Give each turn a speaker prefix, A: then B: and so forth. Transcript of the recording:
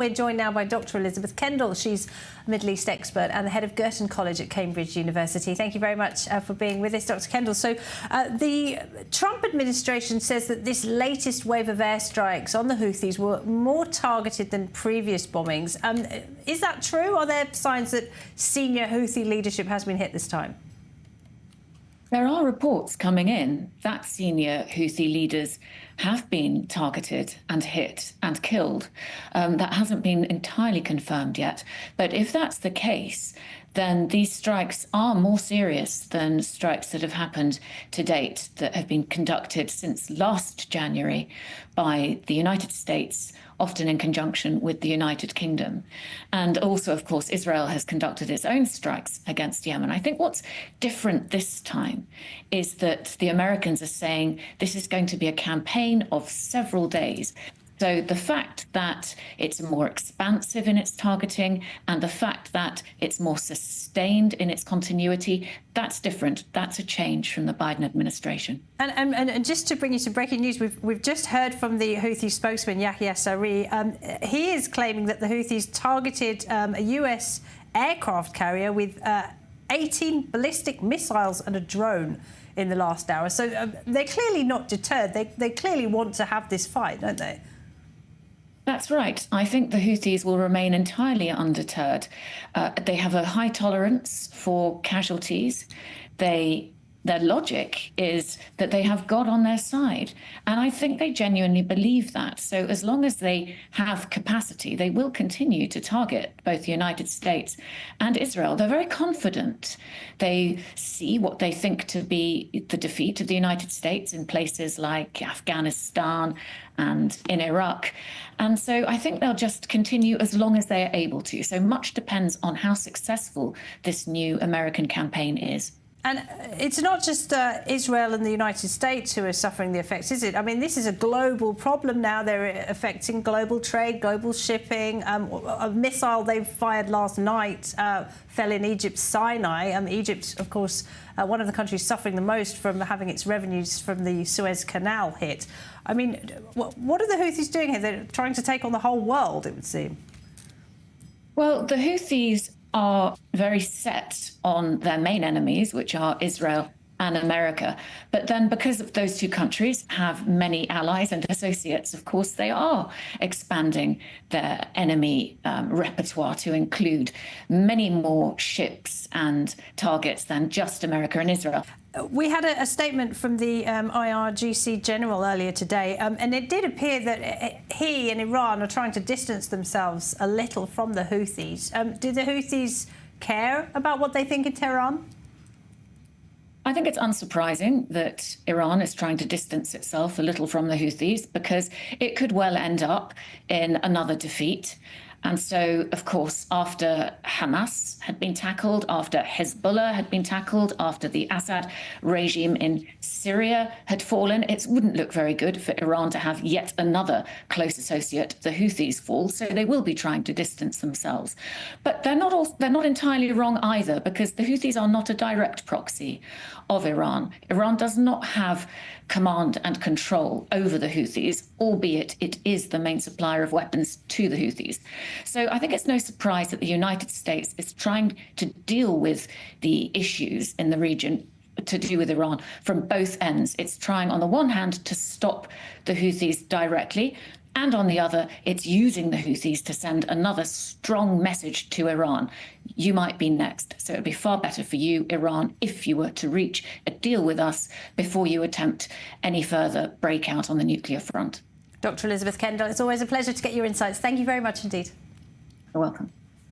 A: We're joined now by Dr. Elisabeth Kendall. She's a Middle East expert and the head of Girton College at Cambridge University. Thank you very much for being with us, Dr. Kendall. So the Trump administration says that this latest wave of airstrikes on the Houthis were more targeted than previous bombings. Is that true? Are there signs that senior Houthi leadership has been hit this time?
B: There are reports coming in that senior Houthi leaders have been targeted and hit and killed. That hasn't been entirely confirmed yet. But if that's the case, then these strikes are more serious than strikes that have happened to date, that have been conducted since last January by the United States, often in conjunction with the United Kingdom. And also, of course, Israel has conducted its own strikes against Yemen. I think what's different this time is that the Americans are saying this is going to be a campaign of several days. So the fact that it's more expansive in its targeting and the fact that it's more sustained in its continuity, that's different. That's a change from the Biden administration.
A: And just to bring you some breaking news, we've just heard from the Houthi spokesman, Yahya Saree. He is claiming that the Houthis targeted a US aircraft carrier with 18 ballistic missiles and a drone in the last hour. So they're clearly not deterred. They clearly want to have this fight, don't they?
B: That's right. I think the Houthis will remain entirely undeterred. They have a high tolerance for casualties. Their logic is that they have God on their side. And I think they genuinely believe that. So as long as they have capacity, they will continue to target both the United States and Israel. They're very confident. They see what they think to be the defeat of the United States in places like Afghanistan and in Iraq. And so I think they'll just continue as long as they are able to. So much depends on how successful this new American campaign is.
A: And it's not just Israel and the United States who are suffering the effects, is it? I mean, this is a global problem now. They're affecting global trade, global shipping. A missile they fired last night fell in Egypt's Sinai. Egypt, of course, one of the countries suffering the most from having its revenues from the Suez Canal hit. I mean, what are the Houthis doing here? They're trying to take on the whole world, it would seem.
B: Well, the Houthis are very set on their main enemies, which are Israel and America. But then because of those two countries have many allies and associates, of course, they are expanding their enemy repertoire to include many more ships and targets than just America and Israel.
A: We had a statement from the IRGC general earlier today, and it did appear that he and Iran are trying to distance themselves a little from the Houthis. Do the Houthis care about what they think in Tehran?
B: I think it's unsurprising that Iran is trying to distance itself a little from the Houthis because it could well end up in another defeat. And so, of course, after Hamas had been tackled, after Hezbollah had been tackled, after the Assad regime in Syria had fallen, it wouldn't look very good for Iran to have yet another close associate, the Houthis, fall. So they will be trying to distance themselves. But they're not entirely wrong either, because the Houthis are not a direct proxy of Iran. Iran does not have command and control over the Houthis, albeit it is the main supplier of weapons to the Houthis. So I think it's no surprise that the United States is trying to deal with the issues in the region to do with Iran from both ends. It's trying, on the one hand, to stop the Houthis directly, and on the other, it's using the Houthis to send another strong message to Iran. You might be next. So it would be far better for you, Iran, if you were to reach a deal with us before you attempt any further breakout on the nuclear front.
A: Dr. Elisabeth Kendall, it's always a pleasure to get your insights. Thank you very much indeed.
B: You're welcome.